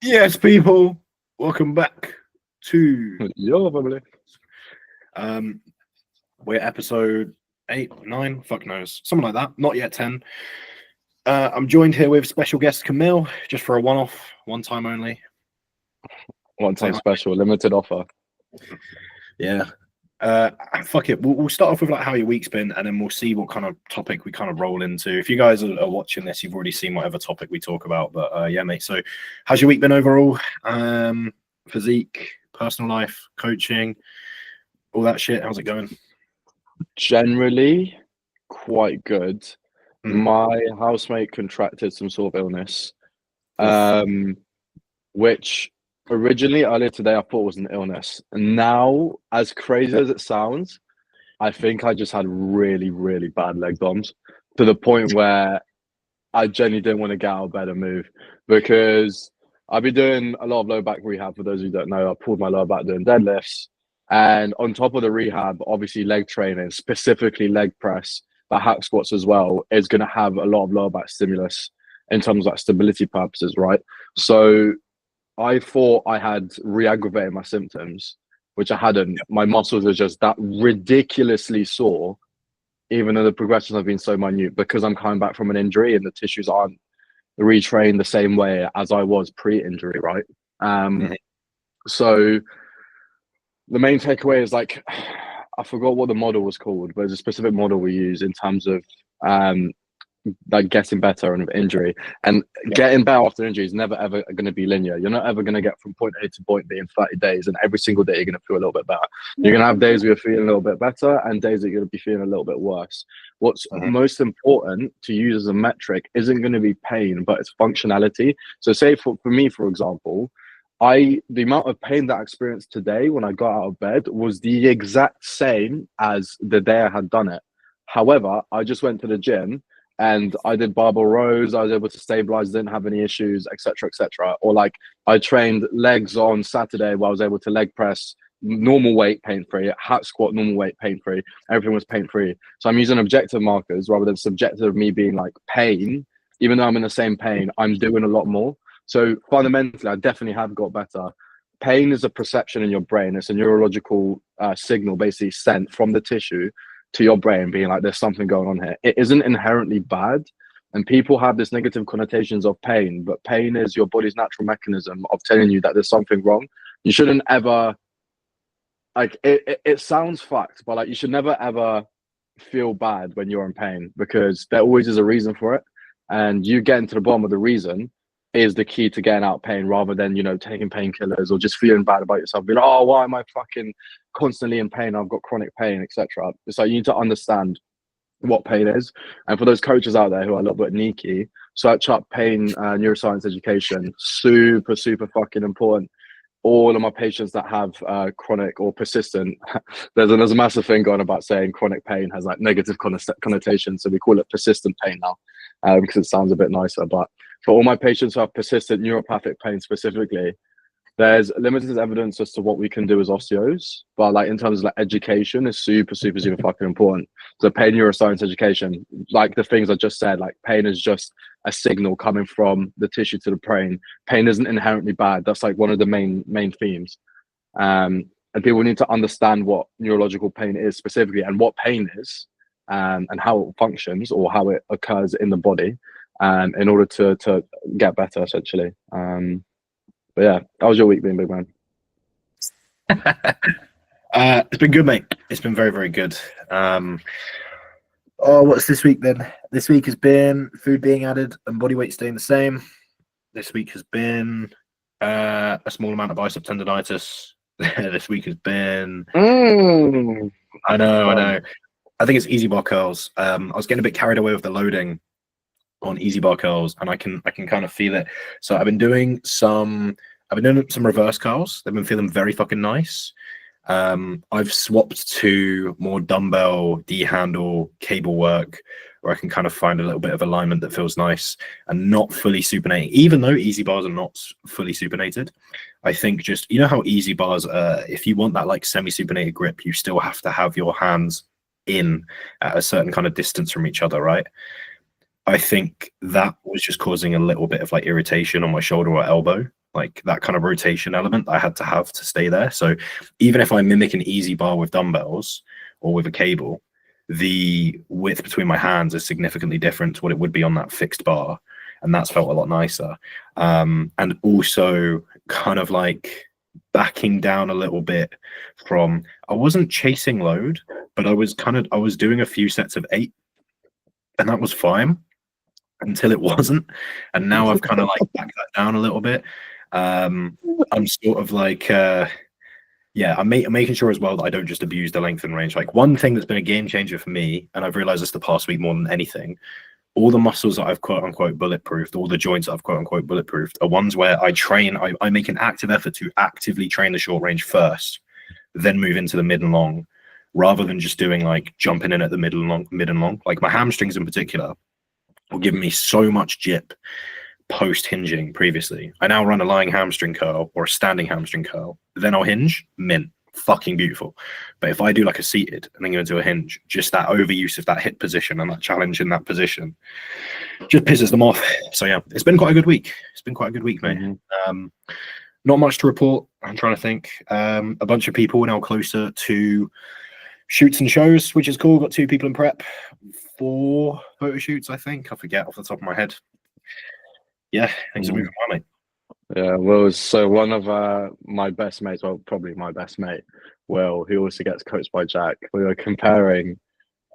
Yes, people, welcome back to Yo, family. um we're episode 8, 9, fuck knows, something like that. Not yet 10. I'm joined here with special guest Camille, just for a one-off, one time only. One Say time hi. special, limited offer. Yeah. Fuck it. We'll start off with like how your week's been, and then we'll see what kind of topic we kind of roll into. If you guys are watching this, you've already seen whatever topic we talk about. But yeah, mate. So, how's your week been overall? Physique, personal life, coaching, all that shit. How's it going? Generally, quite good. Mm. My housemate contracted some sort of illness, Oof. which originally earlier today I thought was an illness. And now, as crazy as it sounds, I think I just had really, really bad leg DOMs to the point where I genuinely didn't want to get out of bed and move because I've been doing a lot of low back rehab. For those of you who don't know, I pulled my lower back doing deadlifts. And on top of the rehab, obviously leg training, specifically leg press, but hack squats as well, is going to have a lot of lower back stimulus in terms of like stability purposes, right? So I thought I had re-aggravated my symptoms, which I hadn't. My muscles are just that ridiculously sore, even though the progressions have been so minute, because I'm coming back from an injury and the tissues aren't retrained the same way as I was pre-injury, right? Mhm. So the main takeaway is like, I forgot what the model was called, but there's a specific model we use in terms of um, like getting better and injury. And Yeah. getting better after injury is never ever going to be linear. You're not ever going to get from point A to point B in 30 days, and every single day you're going to feel a little bit better. You're going to have days where you're feeling a little bit better and days that you're going to be feeling a little bit worse. What's Mhm. most important to use as a metric isn't going to be pain, but it's functionality. So say for me, for example, the amount of pain that I experienced today when I got out of bed was the exact same as the day I had done it. However, I just went to the gym and I did barbell rows. I was able to stabilize, didn't have any issues, etc., etc. Or like I trained legs on Saturday where I was able to leg press normal weight pain free, hack squat normal weight pain free. Everything was pain free. So I'm using objective markers rather than subjective of me being like pain. Even though I'm in the same pain, I'm doing a lot more. So fundamentally, I definitely have got better. Pain is a perception in your brain. It's a neurological signal basically sent from the tissue to your brain being like, there's something going on here. It isn't inherently bad. And people have this negative connotations of pain, but pain is your body's natural mechanism of telling you that there's something wrong. You shouldn't ever, like, it sounds fucked, but like, you should never ever feel bad when you're in pain because there always is a reason for it. And you getting to the bottom of the reason is the key to getting out of pain rather than, taking painkillers or just feeling bad about yourself. Being like, oh, why am I fucking constantly in pain? I've got chronic pain, etc. It's like you need to understand what pain is. And for those coaches out there who are a little bit sneaky, search up pain neuroscience education. Super, super fucking important. All of my patients that have chronic or persistent, there's a massive thing going about saying chronic pain has like negative connotations. So we call it persistent pain now because it sounds a bit nicer. But for all my patients who have persistent neuropathic pain specifically, there's limited evidence as to what we can do as osteos, but like in terms of like education is super, super, super fucking important. So pain neuroscience education, like the things I just said, like pain is just a signal coming from the tissue to the brain. Pain isn't inherently bad. That's like one of the main themes. And people need to understand what neurological pain is specifically and what pain is, and how it functions or how it occurs in the body, in order to get better essentially. But yeah, how's your week been, big man? It's been good, mate. It's been very, very good. What's this week then? This week has been food being added and body weight staying the same. This week has been a small amount of bicep tendonitis. This week has been. I know. I think it's easy bar curls. I was getting a bit carried away with the loading on easy bar curls, and I can kind of feel it. So I've been doing some reverse curls. They've been feeling very fucking nice. I've swapped to more dumbbell D-handle cable work where I can kind of find a little bit of alignment that feels nice and not fully supinating. Even though easy bars are not fully supinated, I think just, how easy bars, if you want that like semi-supinated grip, you still have to have your hands in at a certain kind of distance from each other, right? I think that was just causing a little bit of like irritation on my shoulder or elbow. like that kind of rotation element I had to have to stay there. So even if I mimic an easy bar with dumbbells or with a cable, the width between my hands is significantly different to what it would be on that fixed bar, and that's felt a lot nicer. And also kind of like backing down a little bit from, I wasn't chasing load, but I was doing a few sets of 8, and that was fine until it wasn't. And now I've kind of like backed that down a little bit. I'm sort of like I'm making sure as well that I don't just abuse the length and range. Like, one thing that's been a game changer for me, and I've realized this the past week more than anything, all the muscles that I've quote unquote bulletproofed, all the joints that I've quote unquote bulletproofed, are ones where I make an active effort to actively train the short range first, then move into the mid and long, rather than just doing like jumping in at the mid and long. Like my hamstrings in particular were giving me so much jip post hinging previously. I now run a lying hamstring curl or a standing hamstring curl, then I'll hinge, mint, fucking beautiful. But if I do like a seated and then go into a hinge, just that overuse of that hip position and that challenge in that position just pisses them off. So yeah, it's been quite a good week. It's been quite a good week, mate. Not much to report. I'm trying to think. A bunch of people now closer to shoots and shows, which is cool. Got 2 people in prep, 4 photo shoots, I think. I forget off the top of my head. Yeah, things are moving well, mate. Yeah, well, so one of my best mates, well, probably my best mate, Will, who also gets coached by Jack, we were comparing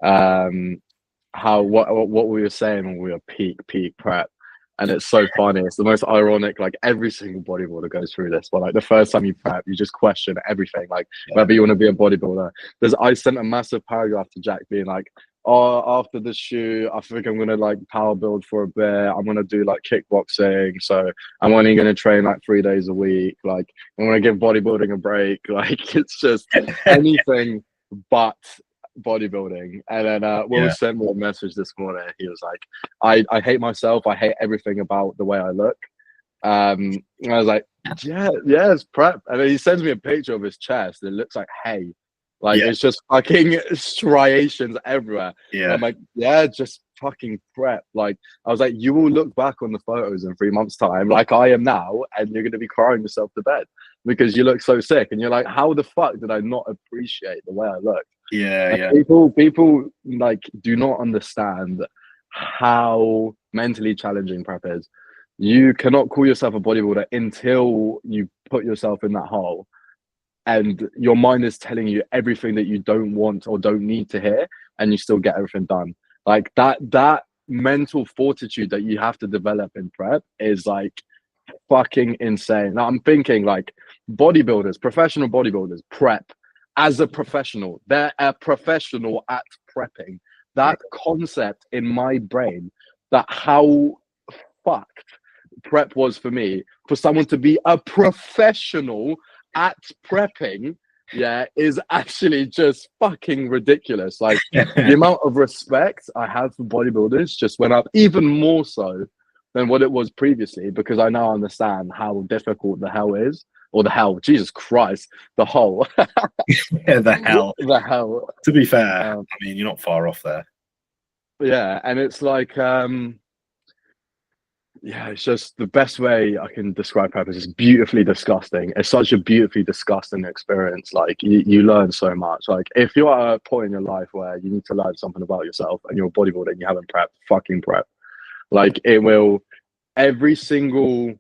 what we were saying when we were peak prep. And it's so funny. It's the most ironic. Like, every single bodybuilder goes through this. But like, the first time you prep, you just question everything. Like, whether you want to be a bodybuilder. I sent a massive paragraph to Jack being like, oh, after the shoot, I think I'm gonna like power build for a bit. I'm gonna do like kickboxing. So I'm only gonna train like 3 days a week. Like, I'm gonna give bodybuilding a break. Like, it's just anything but bodybuilding. And then Will sent me a message this morning. He was like, I hate myself. I hate everything about the way I look. And I was like, yeah, it's prep. And then he sends me a picture of his chest. And it looks like hay. Like, it's just fucking striations everywhere. Yeah. I'm like, yeah, just fucking prep. Like, I was like, you will look back on the photos in 3 months' time, like I am now, and you're going to be crying yourself to bed because you look so sick. And you're like, how the fuck did I not appreciate the way I look? Yeah. People like do not understand how mentally challenging prep is. You cannot call yourself a bodybuilder until you put yourself in that hole. And your mind is telling you everything that you don't want or don't need to hear, and you still get everything done. Like that mental fortitude that you have to develop in prep is like fucking insane. Now I'm thinking like bodybuilders, professional bodybuilders, prep as a professional. They're a professional at prepping. That concept in my brain, that how fucked prep was for me, for someone to be a professional at prepping, is actually just fucking ridiculous. Like, the amount of respect I have for bodybuilders just went up even more so than what it was previously, because I now understand how difficult the hell is, or the hell, Jesus Christ, the hole. The hell. To be fair, I mean, you're not far off there. Yeah, and it's like, it's just the best way I can describe prep is just beautifully disgusting. It's such a beautifully disgusting experience. Like, you learn so much. Like, if you're at a point in your life where you need to learn something about yourself and you're a bodybuilder and you haven't prepped, fucking prep. Like, it will, every single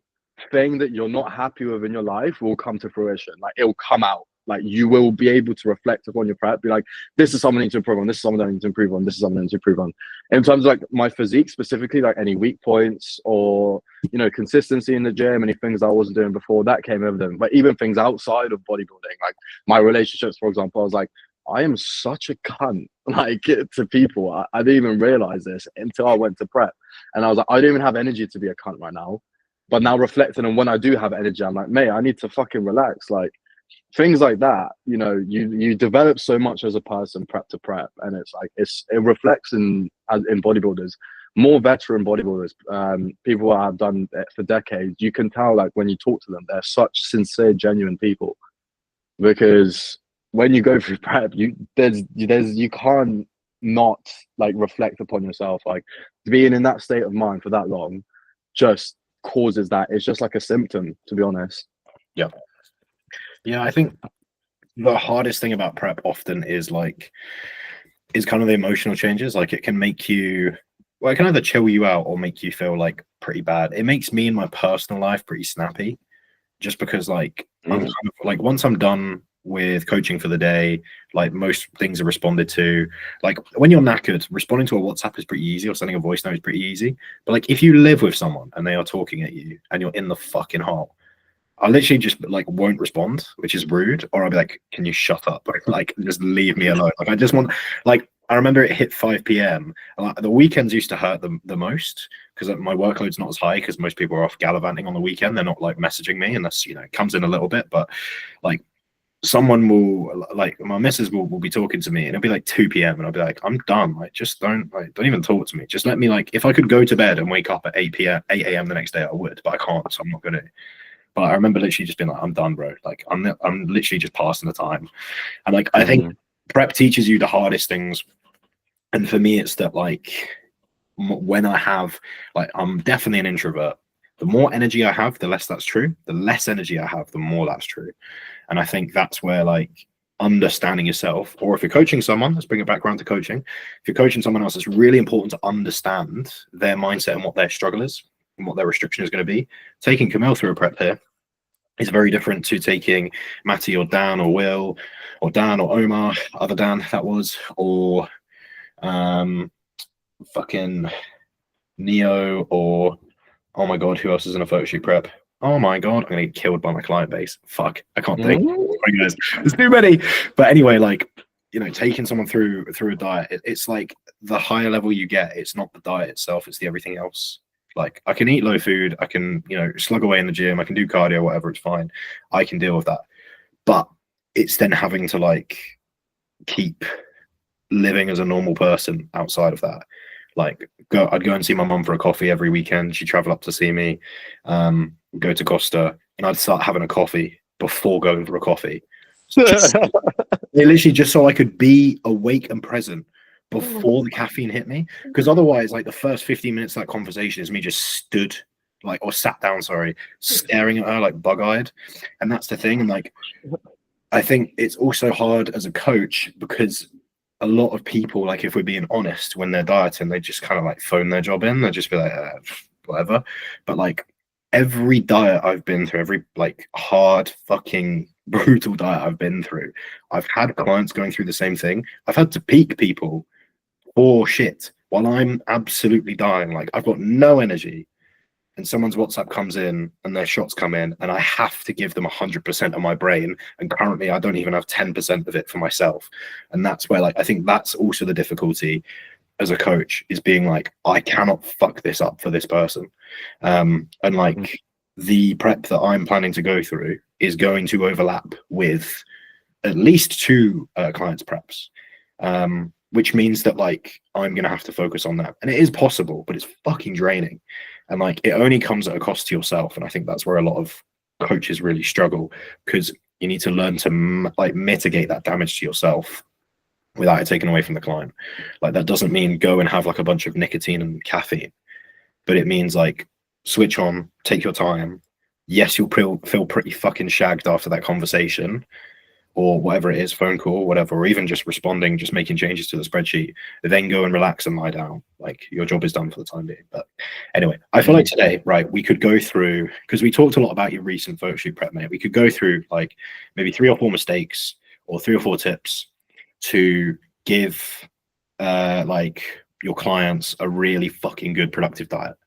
thing that you're not happy with in your life will come to fruition. Like, it will come out. Like, you will be able to reflect upon your prep, be like, this is something I need to improve on, this is something I need to improve on, this is something I need to improve on. In terms of like my physique specifically, like any weak points or, you know, consistency in the gym, any things I wasn't doing before, that came evident. But even things outside of bodybuilding, like my relationships, for example, I was like, I am such a cunt, like, to people. I didn't even realize this until I went to prep. And I was like, I don't even have energy to be a cunt right now. But now reflecting on when I do have energy, I'm like, mate, I need to fucking relax. Like, things like that, you know, you develop so much as a person, prep to prep, and it's like it reflects in bodybuilders, more veteran bodybuilders, people that have done it for decades. You can tell, like, when you talk to them, they're such sincere, genuine people, because when you go through prep, you can't not like reflect upon yourself. Like, being in that state of mind for that long just causes that. It's just like a symptom, to be honest. Yeah. I think the hardest thing about prep often is kind of the emotional changes. Like, it can make you, well, it can either chill you out or make you feel like pretty bad. It makes me in my personal life pretty snappy, just because like I'm kind of like, once I'm done with coaching for the day, like most things are responded to. Like, when you're knackered, responding to a WhatsApp is pretty easy, or sending a voice note is pretty easy. But like, if you live with someone and they are talking at you and you're in the fucking hole, I literally just like won't respond, which is rude, or I'll be like, "Can you shut up? Like, just leave me alone." Like, I just want, like, I remember it hit 5 p.m. and like, the weekends used to hurt the most, because my workload's not as high, because most people are off gallivanting on the weekend. They're not like messaging me unless, you know, it comes in a little bit. But like, someone will, like, my missus will be talking to me, and it'll be like 2 p.m. and I'll be like, "I'm done. Like, just don't even talk to me. Just let me, like, if I could go to bed and wake up at 8 a.m. the next day, I would, but I can't, so I'm not gonna." But I remember literally just being like, "I'm done, bro. Like, I'm literally just passing the time." And like, I think prep teaches you the hardest things. And for me, it's that, like, when I have, like, I'm definitely an introvert. The more energy I have, the less that's true. The less energy I have, the more that's true. And I think that's where, like, understanding yourself, or if you're coaching someone, let's bring it back around to coaching. If you're coaching someone else, it's really important to understand their mindset and what their struggle is and what their restriction is going to be. Taking Camille through a prep here is very different to taking Matty or Dan or Will or Dan or Omar, other Dan that was, or fucking Neo, or, oh my god, who else is in a photo shoot prep? Oh my god, I'm gonna get killed by my client base. Fuck, I can't think. There's too many. But anyway, like, you know, taking someone through a diet, it's like, the higher level you get, it's not the diet itself, it's the everything else. Like, I can eat low food, I can, you know, slug away in the gym, I can do cardio, whatever, it's fine. I can deal with that. But it's then having to, like, keep living as a normal person outside of that. Like, I'd go and see my mum for a coffee every weekend. She'd travel up to see me, go to Costa, and I'd start having a coffee before going for a coffee. Literally just so I could be awake and present before the caffeine hit me. Because otherwise, like, the first 15 minutes of that conversation is me just stood, like, or sat down, sorry, staring at her like bug-eyed. And that's the thing. And like, I think it's also hard as a coach, because a lot of people, like, if we're being honest, when they're dieting, they just kind of like phone their job in. They'll just be like, whatever. But like, every diet I've been through, every like hard fucking brutal diet I've been through, I've had clients going through the same thing. I've had to peak people for shit while I'm absolutely dying. Like, I've got no energy, and someone's WhatsApp comes in and their shots come in, and I have to give them 100% of my brain. And currently I don't even have 10% of it for myself. And that's where, like, I think that's also the difficulty as a coach, is being like, I cannot fuck this up for this person. And like, the prep that I'm planning to go through is going to overlap with at least 2 clients' preps. Which means that, like, I'm going to have to focus on that. And it is possible, but it's fucking draining. And like, it only comes at a cost to yourself. And I think that's where a lot of coaches really struggle, because you need to learn to like mitigate that damage to yourself without it taken away from the client. Like, that doesn't mean go and have like a bunch of nicotine and caffeine, but it means like, switch on, take your time. Yes, you'll feel pretty fucking shagged after that conversation, or whatever it is, phone call, whatever, or even just responding, just making changes to the spreadsheet, then go and relax and lie down. Like, your job is done for the time being. But anyway, I feel like today, right, we could go through, because we talked a lot about your recent photo shoot prep, mate. We could go through like maybe 3 or 4 mistakes, or 3 or 4 tips to give like your clients a really fucking good productive diet.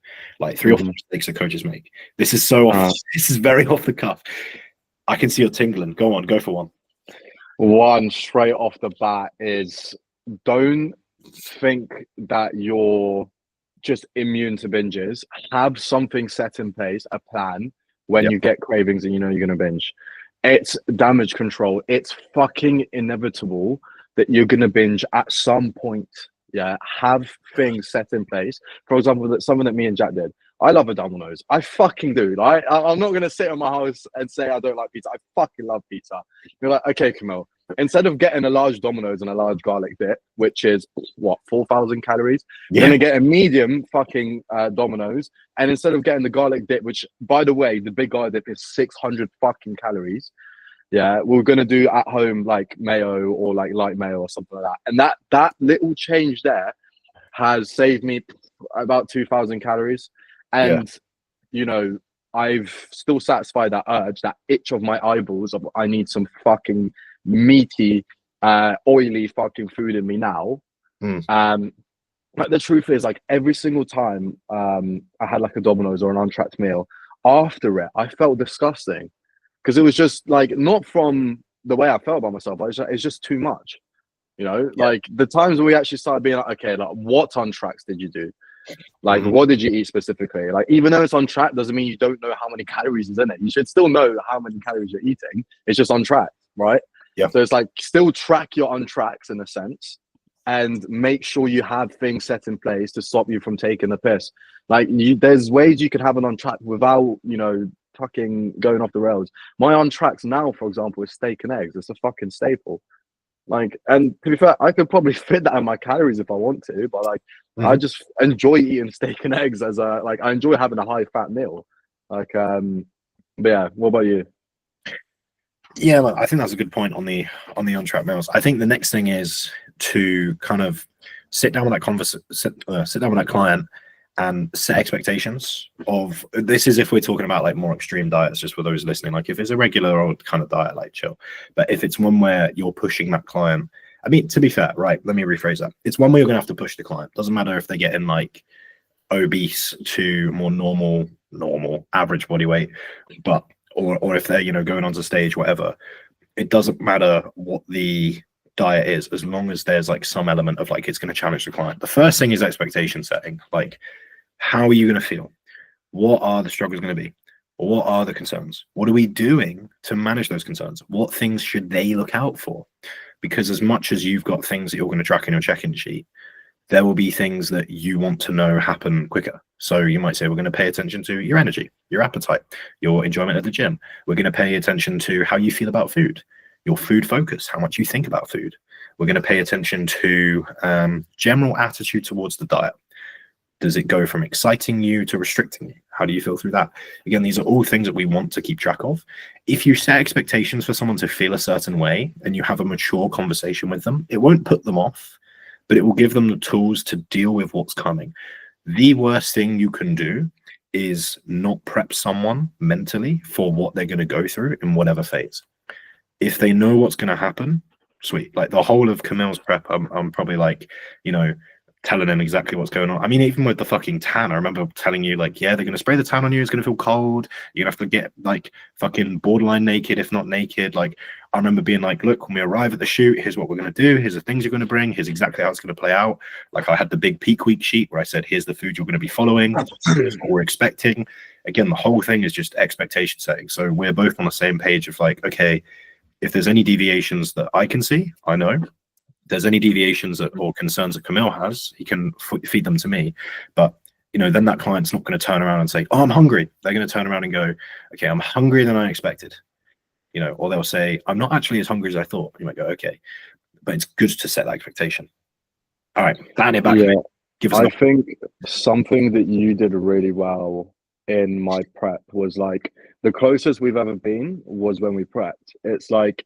Like 3 or 4 mistakes that coaches make. This is so off, this is very off the cuff. I can see you're tingling. Go on, go for one. One straight off the bat is, don't think that you're just immune to binges. Have something set in place, a plan, when you get cravings and you know you're going to binge. It's damage control. It's fucking inevitable that you're going to binge at some point. Yeah, have things set in place. For example, that's something that me and Jack did. I love a Domino's. I fucking do. I'm not going to sit in my house and say I don't like pizza. I fucking love pizza. You're like, okay, Camille, instead of getting a large Domino's and a large garlic dip, which is what 4,000 calories, you're Yeah. gonna get a medium fucking Domino's, and instead of getting the garlic dip, which by the way, the big garlic dip is 600 fucking calories. Yeah, we're gonna do at home like mayo or like light mayo or something like that, and that little change there has saved me about 2,000 calories, Yeah. and you know, I've still satisfied that urge, that itch of my eyeballs of I need some fucking meaty, oily fucking food in me now. Mm. But the truth is, like every single time I had like a Domino's or an untracked meal, after it, I felt disgusting because it was just like not from the way I felt about myself, but it's just too much. You know, Yeah. like the times we actually started being like, okay, like what untracks did you do? Like, Mhm. what did you eat specifically? Like, even though it's on track, doesn't mean you don't know how many calories is in it. You should still know how many calories you're eating. It's just on track, right? Yeah. So it's like still track your untracks in a sense, and make sure you have things set in place to stop you from taking the piss. Like, there's ways you can have an on track without, fucking going off the rails. My on tracks now, for example, is steak and eggs. It's a fucking staple. Like, and to be fair, I could probably fit that in my calories if I want to, but like, I Mhm. just enjoy eating steak and eggs as I enjoy having a high fat meal. Like, but yeah, what about you? Yeah, look, I think that's a good point on the on-track meals. I think the next thing is to kind of sit down with that sit down with that client and set expectations of this is if we're talking about like more extreme diets, just for those listening. Like if it's a regular old kind of diet, like chill. But if it's one where you're pushing that client, I mean, to be fair, right? Let me rephrase that. It's one where you're gonna have to push the client. Doesn't matter if they get in like obese to more normal average body weight, but or if they're going onto stage, whatever. It doesn't matter what the diet is, as long as there's like some element of like it's going to challenge the client. The first thing is expectation setting. Like, how are you going to feel? What are the struggles going to be? What are the concerns? What are we doing to manage those concerns? What things should they look out for? Because as much as you've got things that you're going to track in your check-in sheet, there will be things that you want to know happen quicker. So you might say, we're going to pay attention to your energy, your appetite, your enjoyment at the gym. We're going to pay attention to how you feel about food, your food focus, how much you think about food. We're going to pay attention to general attitude towards the diet. Does it go from exciting you to restricting you? How do you feel through that? Again, these are all things that we want to keep track of. If you set expectations for someone to feel a certain way and you have a mature conversation with them, it won't put them off, but it will give them the tools to deal with what's coming. The worst thing you can do is not prep someone mentally for what they're going to go through in whatever phase. If they know what's going to happen, sweet. Like the whole of Camille's prep, I'm probably like, telling them exactly what's going on. I mean, even with the fucking tan, I remember telling you, like, yeah, they're going to spray the tan on you. It's going to feel cold. You're going to have to get like fucking borderline naked, if not naked. Like, I remember being like, look, when we arrive at the shoot, here's what we're going to do. Here's the things you're going to bring. Here's exactly how it's going to play out. Like, I had the big peak week sheet where I said, here's the food you're going to be following. Here's what we're expecting. Again, the whole thing is just expectation setting. So we're both on the same page of like, okay, if there's any deviations that I can see, I know. There's any deviations or concerns that Camille has, he can feed them to me. But then that client's not going to turn around and say, "Oh, I'm hungry." They're going to turn around and go, "Okay, I'm hungrier than I expected." Or they'll say, "I'm not actually as hungry as I thought." You might go, "Okay," but it's good to set that expectation. All right, plan it back. Yeah, Give us I an. think something that you did really well in my prep was like the closest we've ever been was when we prepped. It's like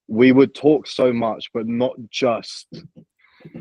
we would talk so much, but not just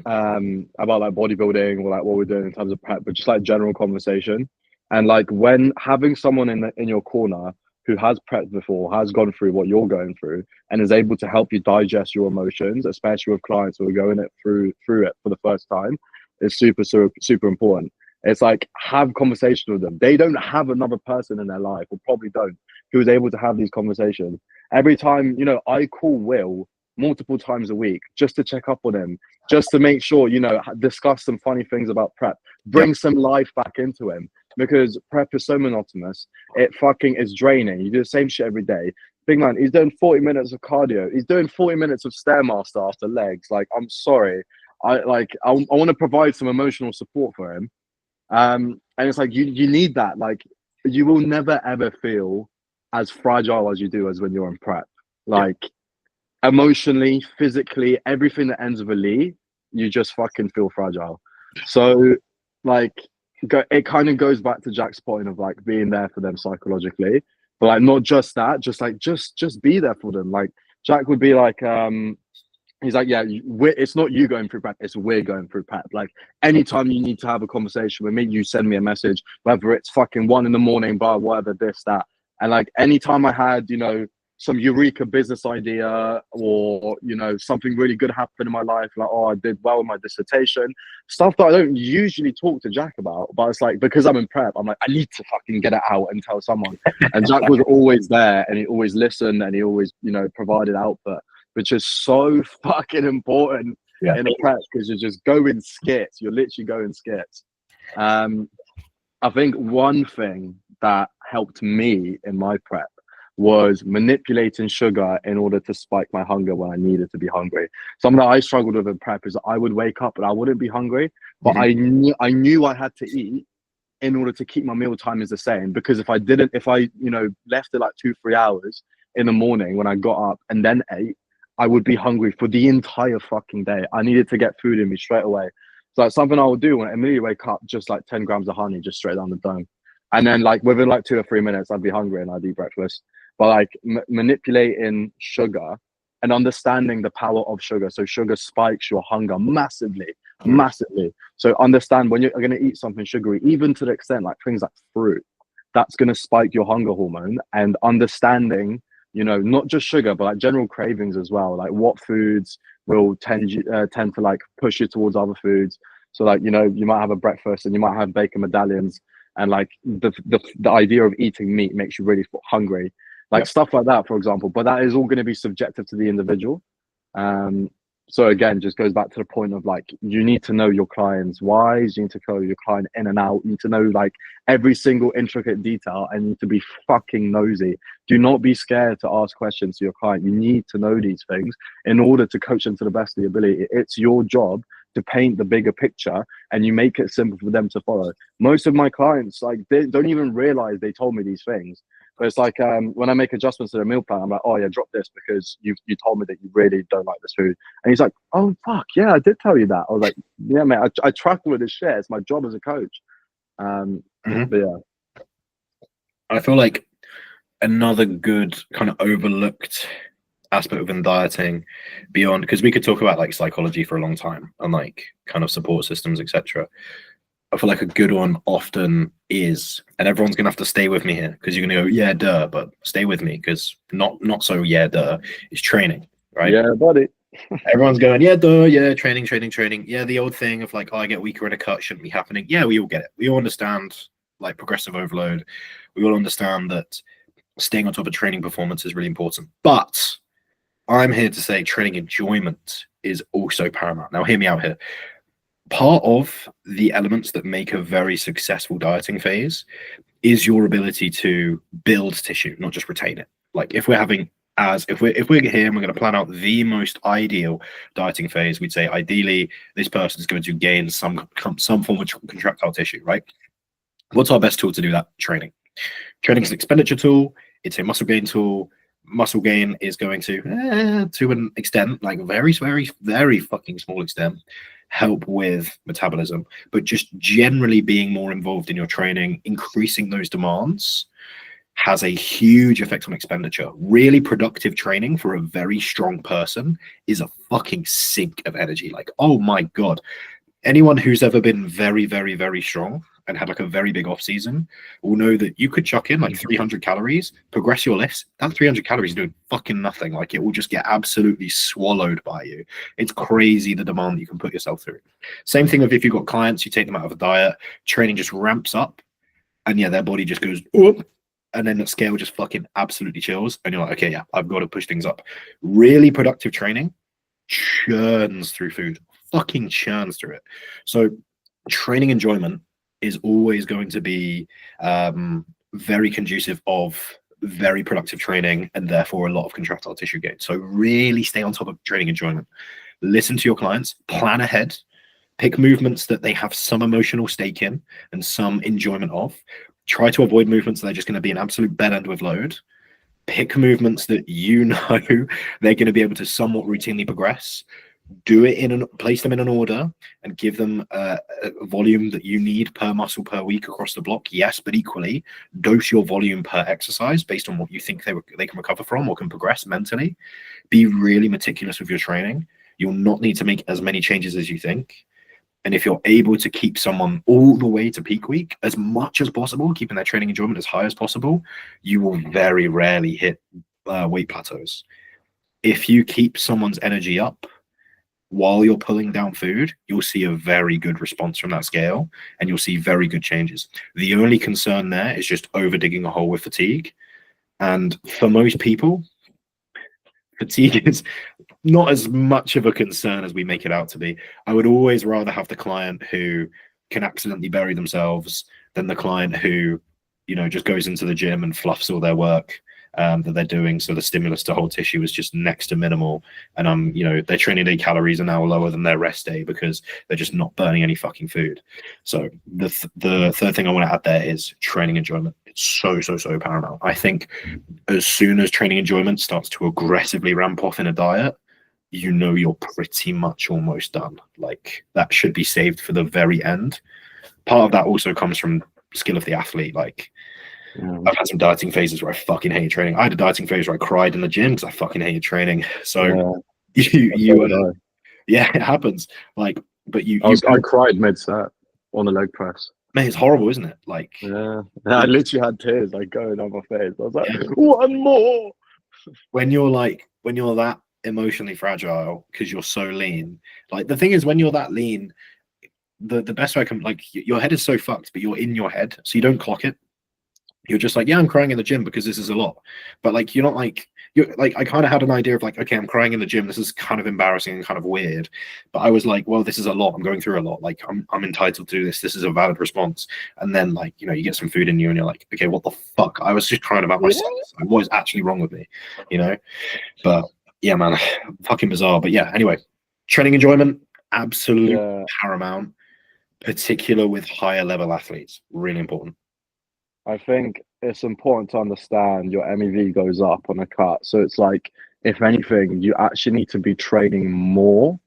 about like bodybuilding or like what we're doing in terms of prep, but just like general conversation. And like when having someone in your corner who has prepped before, has gone through what you're going through, and is able to help you digest your emotions, especially with clients who are going it through it for the first time, is super important. It's like have conversations with them. They don't have another person in their life, or probably don't, who is able to have these conversations. Every time, I call Will multiple times a week just to check up on him, just to make sure, discuss some funny things about prep, Yep. bring some life back into him, because prep is so monotonous. It fucking is draining. You do the same shit every day. Big man, he's doing 40 minutes of cardio. He's doing 40 minutes of Stairmaster after legs. Like, I'm sorry. I want to provide some emotional support for him. And it's like, you need that. Like, you will never ever feel as fragile as you do as when you're in prep. Like, emotionally, physically, everything that ends with a Lee, you just fucking feel fragile. So like it kind of goes back to Jack's point of like being there for them psychologically, but like not just that, just like just be there for them. Like Jack would be like, he's like, yeah, it's not you going through prep, it's we're going through prep. Like anytime you need to have a conversation with me, you send me a message, whether it's fucking 1 a.m, blah, whatever, this, that. And like anytime I had, you know, some eureka business idea or, you know, something really good happened in my life, like, oh, I did well in my dissertation, stuff that I don't usually talk to Jack about, but it's like, because I'm in prep, I'm like, I need to fucking get it out and tell someone. And Jack was always there and he always listened and he always, you know, provided output, which is so fucking important in a prep because you're just going skits. You're literally going skits. I think one thing that helped me in my prep was manipulating sugar in order to spike my hunger when I needed to be hungry. Something that I struggled with in prep is that I would wake up and I wouldn't be hungry, but I knew I had to eat in order to keep my meal time is the same. Because if I, you know, left it like 2-3 hours in the morning when I got up and then ate, I would be hungry for the entire fucking day. I needed to get food in me straight away. So like something I would do when I immediately wake up, just like 10 grams of honey, just straight down the dome. And then like within like 2 or 3 minutes, I'd be hungry and I'd eat breakfast. But like manipulating sugar and understanding the power of sugar. So sugar spikes your hunger massively, massively. So understand when you're going to eat something sugary, even to the extent like things like fruit, that's going to spike your hunger hormone. And understanding, you know, not just sugar, but like general cravings as well. Like what foods will tend to like push you towards other foods. So like, you know, you might have a breakfast and you might have bacon medallions, and like the idea of eating meat makes you really hungry, like stuff like that, for example. But that is all going to be subjective to the individual. So again, just goes back to the point of like, you need to know your client's whys, you need to know your client in and out, you need to know like every single intricate detail, and you need to be fucking nosy. Do not be scared to ask questions to your client. You need to know these things in order to coach them to the best of your ability. It's your job to paint the bigger picture, and you make it simple for them to follow. Most of my clients, like, they don't even realize they told me these things. But it's like when I make adjustments to the meal plan, I'm like, oh yeah, drop this because you told me that you really don't like this food. And he's like, oh fuck yeah, I did tell you that. I was like, yeah mate, I track with this shit. It's my job as a coach. But yeah, I feel like another good kind of overlooked aspect within dieting, beyond, because we could talk about like psychology for a long time and like kind of support systems, etc. I feel like a good one often is, and everyone's gonna have to stay with me here because you're gonna go, yeah, duh, but stay with me because not so yeah, duh, is training, right? Yeah, buddy. Everyone's going, yeah, duh, yeah, training. Yeah, the old thing of like, oh, I get weaker in a cut shouldn't be happening. Yeah, we all get it. We all understand like progressive overload. We all understand that staying on top of training performance is really important. But I'm here to say training enjoyment is also paramount. Now, hear me out here. Part of the elements that make a very successful dieting phase is your ability to build tissue, not just retain it. Like if we're here and we're going to plan out the most ideal dieting phase, we'd say ideally this person is going to gain some form of contractile tissue, right? What's our best tool to do that? Training. Training is an expenditure tool. It's a muscle gain tool. Muscle gain is going to an extent, like very, very, very fucking small extent, help with metabolism, but just generally being more involved in your training, increasing those demands, has a huge effect on expenditure. Really productive training for a very strong person is a fucking sink of energy. Like, oh my God. Anyone who's ever been very, very, very strong and had like a very big off season will know that you could chuck in like 300 calories, progress your lifts. That 300 calories is doing fucking nothing. Like it will just get absolutely swallowed by you. It's crazy the demand that you can put yourself through. Same thing if you've got clients, you take them out of a diet, training just ramps up, and yeah, their body just goes, whoop, and then the scale just fucking absolutely chills. And you're like, okay, yeah, I've got to push things up. Really productive training churns through food, fucking churns through it. So training enjoyment is always going to be very conducive of very productive training and therefore a lot of contractile tissue gain. So really stay on top of training enjoyment. Listen to your clients, plan ahead, pick movements that they have some emotional stake in and some enjoyment of. Try to avoid movements that are just going to be an absolute bed end with load. Pick movements that you know they're going to be able to somewhat routinely progress. Do it place them in an order and give them a volume that you need per muscle per week across the block. Yes, but equally dose your volume per exercise based on what you think they can recover from or can progress mentally. Be really meticulous with your training. You'll not need to make as many changes as you think. And if you're able to keep someone all the way to peak week as much as possible, keeping their training enjoyment as high as possible, you will very rarely hit weight plateaus. If you keep someone's energy up while you're pulling down food, you'll see a very good response from that scale and you'll see very good changes. The only concern there is just over digging a hole with fatigue. And for most people, fatigue is not as much of a concern as we make it out to be. I would always rather have the client who can accidentally bury themselves than the client who, you know, just goes into the gym and fluffs all their work that they're doing. So the stimulus to whole tissue is just next to minimal. And you know, their training day calories are now lower than their rest day because they're just not burning any fucking food. So the third thing I want to add there is training enjoyment. It's so paramount. I think as soon as training enjoyment starts to aggressively ramp off in a diet, you know you're pretty much almost done. Like that should be saved for the very end. Part of that also comes from skill of the athlete. Like I've had some dieting phases where I fucking hated training. I had a dieting phase where I cried in the gym because I fucking hated training. So yeah, it happens. Like, but I cried mid-set on the leg press. Man, it's horrible, isn't it? Like, I literally had tears like going down my face. I was like, one more. When you're that emotionally fragile because you're so lean. Like the thing is, when you're that lean, the best way I can, like, your head is so fucked, but you're in your head, so you don't clock it. You're just like, yeah, I'm crying in the gym because this is a lot. But like, you're not like, you're like, I kind of had an idea of like, okay, I'm crying in the gym. This is kind of embarrassing and kind of weird. But I was like, well, this is a lot. I'm going through a lot. Like, I'm entitled to do this. This is a valid response. And then like, you know, you get some food in you and you're like, okay, what the fuck? I was just crying about myself. Like, what is actually wrong with me? You know? But yeah, man, fucking bizarre. But yeah, anyway, training enjoyment, absolute paramount, particular with higher level athletes. Really important. I think it's important to understand your MEV goes up on a cut. So it's like, if anything, you actually need to be training more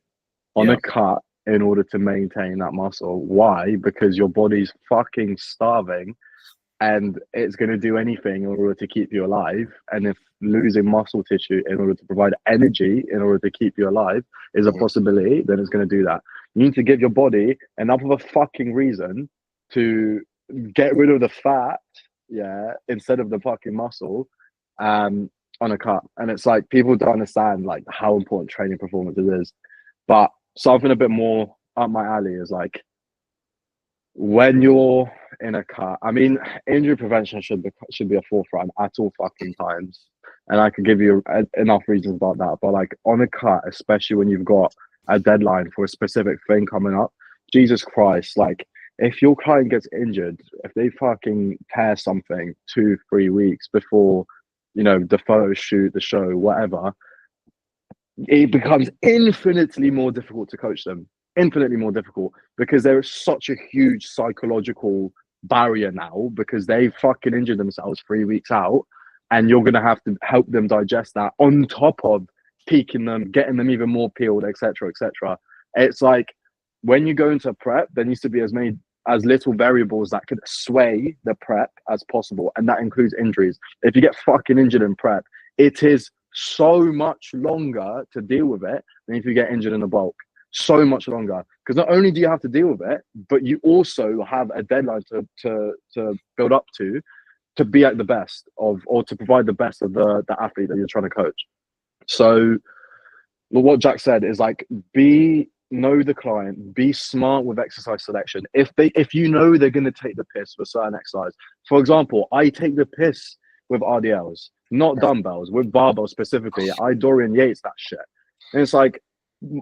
on a cut in order to maintain that muscle. Why? Because your body's fucking starving and it's going to do anything in order to keep you alive. And if losing muscle tissue in order to provide energy in order to keep you alive is a possibility, then it's going to do that. You need to give your body enough of a fucking reason to get rid of the fat, instead of the fucking muscle, on a cut. And it's like, people don't understand like how important training performance is. But something a bit more up my alley is like, when you're in a cut, I mean, injury prevention should be a forefront at all fucking times. And I could give you enough reasons about that. But like on a cut, especially when you've got a deadline for a specific thing coming up, Jesus Christ, like, if your client gets injured, if they fucking tear something 2-3 weeks before, you know, the photo shoot, the show, whatever, it becomes infinitely more difficult to coach them. Infinitely more difficult, because there is such a huge psychological barrier now because they fucking injured themselves 3 weeks out, and you're gonna have to help them digest that on top of peaking them, getting them even more peeled, etc., etc. It's like, when you go into prep, there needs to be as little variables that could sway the prep as possible, and that includes injuries. If you get fucking injured in prep, it is so much longer to deal with it than if you get injured in the bulk. So much longer, because not only do you have to deal with it, but you also have a deadline to build up to be at the best of, or to provide the best of the athlete that you're trying to coach. So what Jack said is like, know the client, be smart with exercise selection. If you know they're going to take the piss with certain exercise, for example, I take the piss with RDLs, not dumbbells, with barbells specifically. I Dorian Yates that shit. And it's like,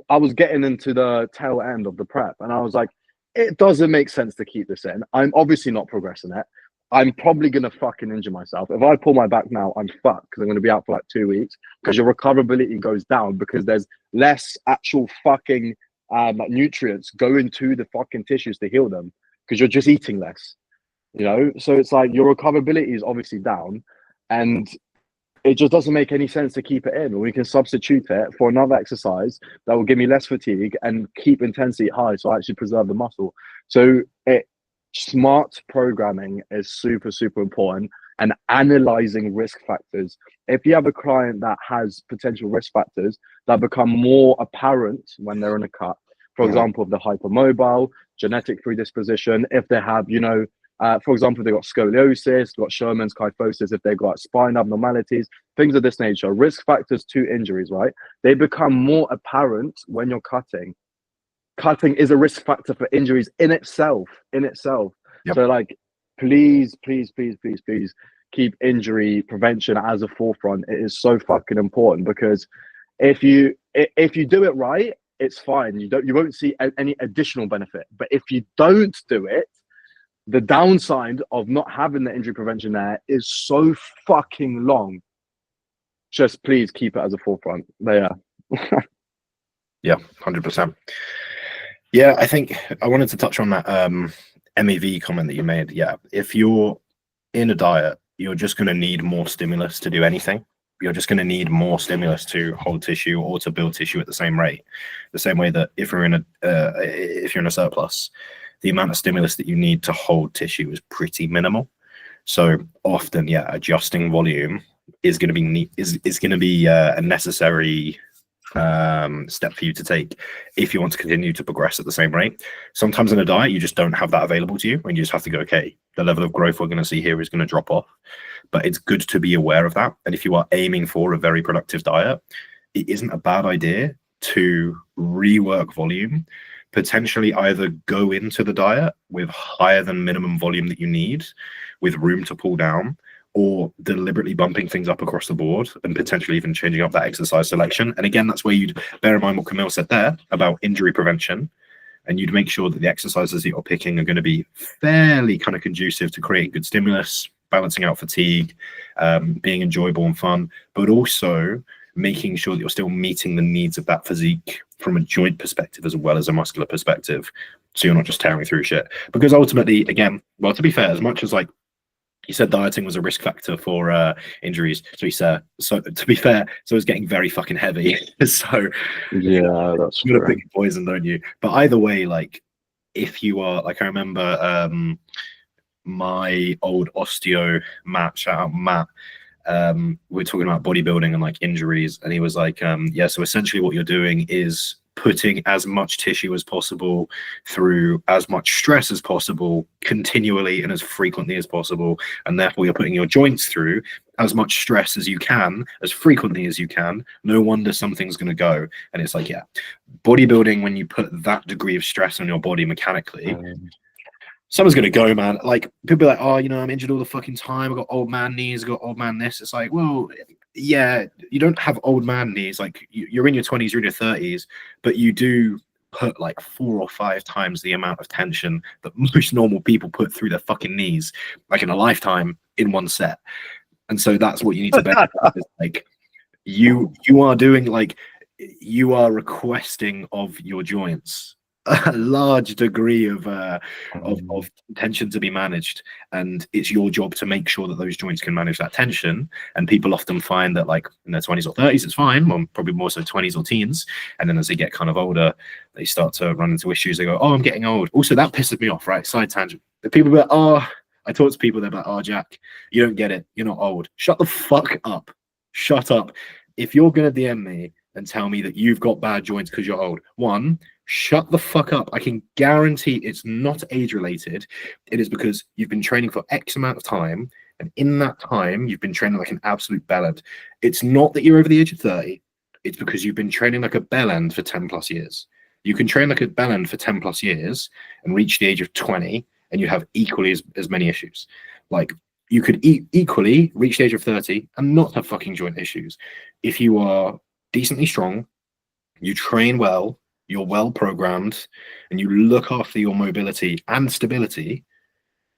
I was getting into the tail end of the prep and I was like, it doesn't make sense to keep this in. I'm obviously not progressing it. I'm probably going to fucking injure myself. If I pull my back now, I'm fucked because I'm going to be out for like 2 weeks, because your recoverability goes down because there's less actual fucking like nutrients going to the fucking tissues to heal them because you're just eating less, you know? So it's like, your recoverability is obviously down, and it just doesn't make any sense to keep it in. We can substitute it for another exercise that will give me less fatigue and keep intensity high, so I actually preserve the muscle. So smart programming is super, super important, and analyzing risk factors. If you have a client that has potential risk factors that become more apparent when they're in a cut, for example, if they're hypermobile, genetic predisposition, if they have, for example, if they've got scoliosis, got Sherman's kyphosis, if they've got spine abnormalities, things of this nature, risk factors to injuries, right? They become more apparent when you're cutting. Cutting is a risk factor for injuries in itself. Yep. So like, please keep injury prevention as a forefront. It is so fucking important, because if you do it right, it's fine. You won't see any additional benefit. But if you don't do it, the downside of not having the injury prevention there is so fucking long. Just please keep it as a forefront. There. Yeah, 100%. Yeah, I think I wanted to touch on that MEV comment that you made. Yeah, if you're in a diet, you're just going to need more stimulus to do anything. You're just going to need more stimulus to hold tissue or to build tissue at the same rate. The same way that if you're in a surplus, the amount of stimulus that you need to hold tissue is pretty minimal. So often, yeah, adjusting volume is going to be a necessary step for you to take if you want to continue to progress at the same rate. Sometimes in a diet, you just don't have that available to you, and you just have to go, okay, the level of growth we're going to see here is going to drop off. But it's good to be aware of that. And if you are aiming for a very productive diet, it isn't a bad idea to rework volume, potentially either go into the diet with higher than minimum volume that you need, with room to pull down, or deliberately bumping things up across the board and potentially even changing up that exercise selection. And again, that's where you'd bear in mind what Camille said there about injury prevention, and you'd make sure that the exercises that you're picking are going to be fairly kind of conducive to creating good stimulus, balancing out fatigue, being enjoyable and fun, but also making sure that you're still meeting the needs of that physique from a joint perspective as well as a muscular perspective. So you're not just tearing through shit. Because ultimately, again, well, to be fair, as much as like you said dieting was a risk factor for injuries, so he said, so to be fair, so it's getting very fucking heavy. So yeah, that's you're true. gonna pick poison, don't you? But either way, like if you are like, I remember my old osteo Matt, shout out Matt, we're talking about bodybuilding and like injuries, and he was like, yeah, so essentially what you're doing is putting as much tissue as possible through as much stress as possible continually and as frequently as possible, and therefore you're putting your joints through as much stress as you can as frequently as you can. No wonder something's going to go. And it's like, yeah, bodybuilding, when you put that degree of stress on your body mechanically, someone's gonna go, man. Like people be like, oh, I'm injured all the fucking time. I got old man knees. I got old man this. It's like, well, yeah, you don't have old man knees. Like you're in your 20s, you're in your 30s, but you do put like 4 or 5 times the amount of tension that most normal people put through their fucking knees, like in a lifetime, in one set. And so that's what you need to bear. Like you are doing, like you are requesting of your joints a large degree of tension to be managed, and it's your job to make sure that those joints can manage that tension. And people often find that like in their 20s or 30s it's fine, well, probably more so 20s or teens, and then as they get kind of older they start to run into issues. They go, oh, I'm getting old. Also, that pisses me off, right? Side tangent. The people be like, oh, I talk to people, they're like, oh, Jack, you don't get it, you're not old. Shut the fuck up. Shut up. If you're gonna DM me and tell me that you've got bad joints because you're old, one, shut the fuck up. I can guarantee it's not age related. It is because you've been training for X amount of time, and in that time you've been training like an absolute bellend. It's not that you're over the age of 30. It's because you've been training like a bellend for 10 plus years. You can train like a bellend for 10 plus years and reach the age of 20 and you have equally as many issues. Like you could equally reach the age of 30 and not have fucking joint issues. If you are decently strong, you train well, you're well programmed, and you look after your mobility and stability,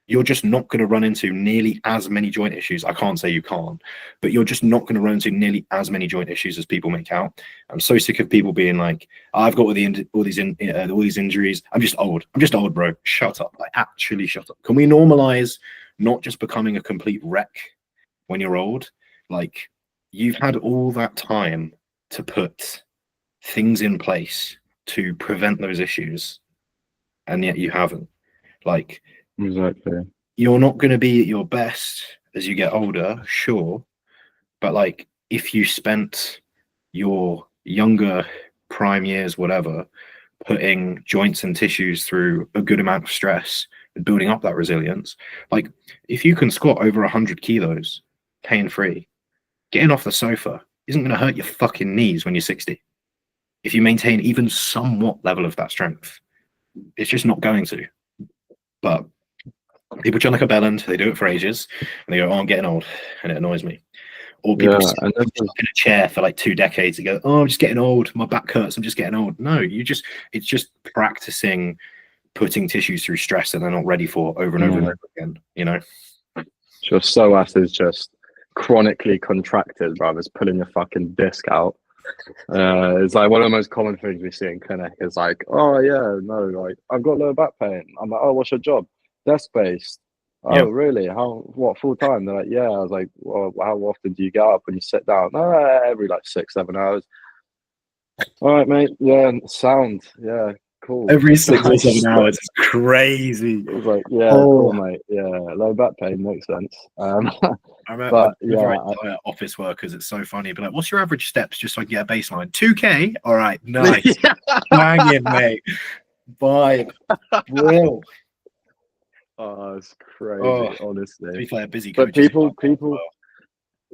you're just not going to run into nearly as many joint issues. I can't say you can't, but you're just not going to run into nearly as many joint issues as people make out. I'm so sick of people being like, I've got all these injuries. I'm just old, bro. Shut up. Like, actually shut up. Can we normalize not just becoming a complete wreck when you're old? Like, you've had all that time to put things in place to prevent those issues, and yet you haven't. Like, Exactly. you're not going to be at your best as you get older, sure, but like if you spent your younger prime years, whatever, putting joints and tissues through a good amount of stress and building up that resilience, like if you can squat over 100 kilos pain free, getting off the sofa isn't going to hurt your fucking knees when you're 60. If you maintain even somewhat level of that strength, it's just not going to. But people try like a bellend, they do it for ages, and they go, "Oh, I'm getting old," and it annoys me. Or people sit and this is, in a chair for like 2 decades and go, "Oh, I'm just getting old. My back hurts. I'm just getting old." No, it's just practicing putting tissues through stress that they're not ready for over and over and over again. You know, your psoas is just chronically contracted, bro. It's pulling your fucking disc out. It's like one of the most common things we see in clinic is like, oh yeah, no, like I've got lower back pain. I'm like, oh, what's your job? Desk based. Oh, Yep. really? How? What, full time? They're like, yeah. I was like, well, how often do you get up when you sit down? Every like 6-7 hours. All right, mate. Yeah, sound. Yeah, cool. Every 6 or 7 hours is crazy. I was like, yeah, cool, mate. Yeah, low back pain makes sense. I remember, but whenever yeah, I tell office workers, it's so funny. But like, what's your average steps? Just so I can get a baseline. 2K. All right, nice. Banging, mate. Vibe. Real. Oh, it's crazy, Oh, honestly. to be fair, busy But coaches. people,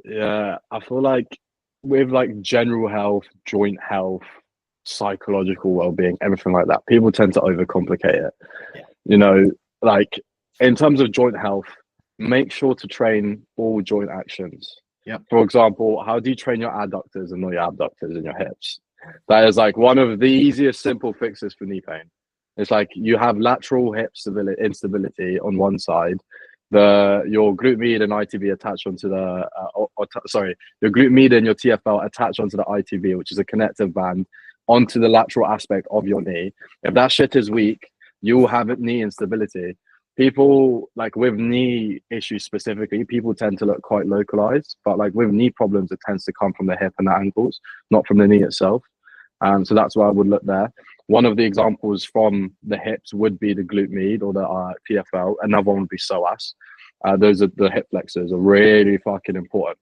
yeah, I feel like with like general health, joint health, psychological well-being, everything like that, people tend to overcomplicate it. Yeah. You know, like in terms of joint health, make sure to train all joint actions. Yeah. For example, how do you train your adductors and not your abductors and your hips? That is like one of the easiest simple fixes for knee pain. It's like you have lateral hip instability on one side, your glute med and ITB attached onto the your glute med and your TFL attached onto the ITB, which is a connective band onto the lateral aspect of your knee. If that shit is weak, you will have knee instability. People like with knee issues specifically, people tend to look quite localized, but like with knee problems, it tends to come from the hip and the ankles, not from the knee itself. So that's why I would look there. One of the examples from the hips would be the glute med or the TFL. Another one would be psoas. Those are the hip flexors are really fucking important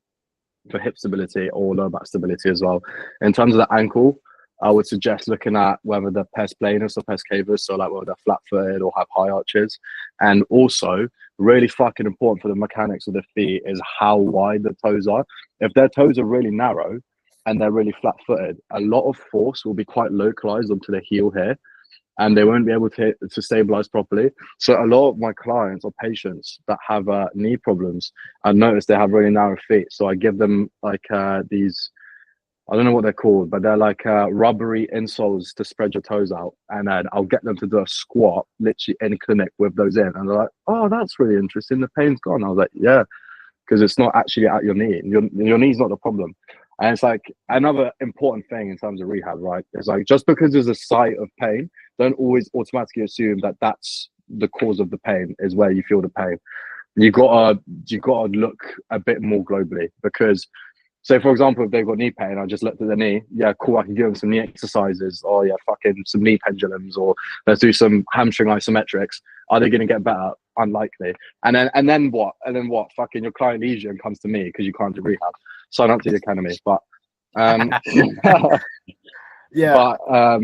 for hip stability or lower back stability as well. In terms of the ankle, I would suggest looking at whether they're pes planus or pes cavus, so like whether they're flat-footed or have high arches. And also, really fucking important for the mechanics of the feet is how wide the toes are. If their toes are really narrow and they're really flat-footed, a lot of force will be quite localized onto the heel here, and they won't be able to stabilize properly. So a lot of my clients or patients that have knee problems, I notice they have really narrow feet. So I give them like these, I don't know what they're called, but they're like rubbery insoles to spread your toes out. And then I'll get them to do a squat literally in clinic with those in. And they're like, oh, that's really interesting. The pain's gone. I was like, yeah, because it's not actually at your knee. Your knee's not the problem. And it's like another important thing in terms of rehab, right? It's like just because there's a site of pain, don't always automatically assume that that's the cause of the pain is where you feel the pain. You gotta look a bit more globally because, say for example, if they've got knee pain, I just looked at the knee. Yeah, cool. I can give them some knee exercises. Oh yeah, fucking some knee pendulums, or let's do some hamstring isometrics. Are they going to get better? Unlikely. And then what? And then what? Fucking your client leaves you and comes to me because you can't do rehab. Sign up to the academy. But yeah.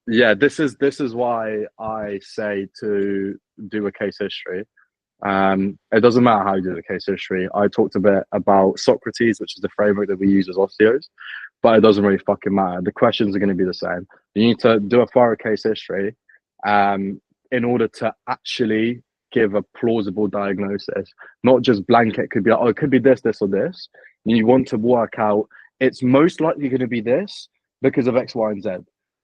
Yeah, this is why I say to do a case history. It doesn't matter how you do the case history. I talked a bit about Socrates, which is the framework that we use as osteos, but it doesn't really fucking matter. The questions are going to be the same. You need to do a thorough case history in order to actually give a plausible diagnosis, not just blanket. It could be like, oh, it could be this, this, or this. You want to work out it's most likely going to be this because of X, Y, and Z.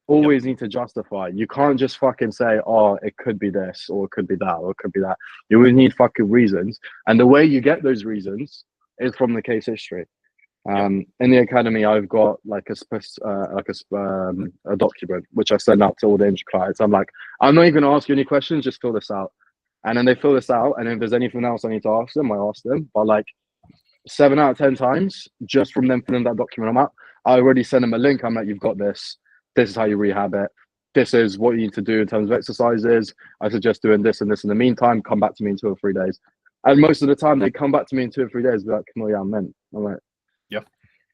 Always need to justify. You can't just fucking say, oh, it could be this, or it could be that, or it could be that. You will need fucking reasons. And the way you get those reasons is from the case history. In the academy, I've got like a document which I send out to all the injured clients. I'm like, I'm not even gonna ask you any questions, just fill this out. And then they fill this out, and if there's anything else I need to ask them, I ask them. But like, 7 out of 10 times, just from them filling that document, I already send them a link. I'm like, you've got this. This is how you rehab it. This is what you need to do in terms of exercises. I suggest doing this and this in the meantime. Come back to me in 2 or 3 days. And most of the time, they come back to me in 2 or 3 days. Be like, "Camille, yeah, I'm in." I'm like, yeah.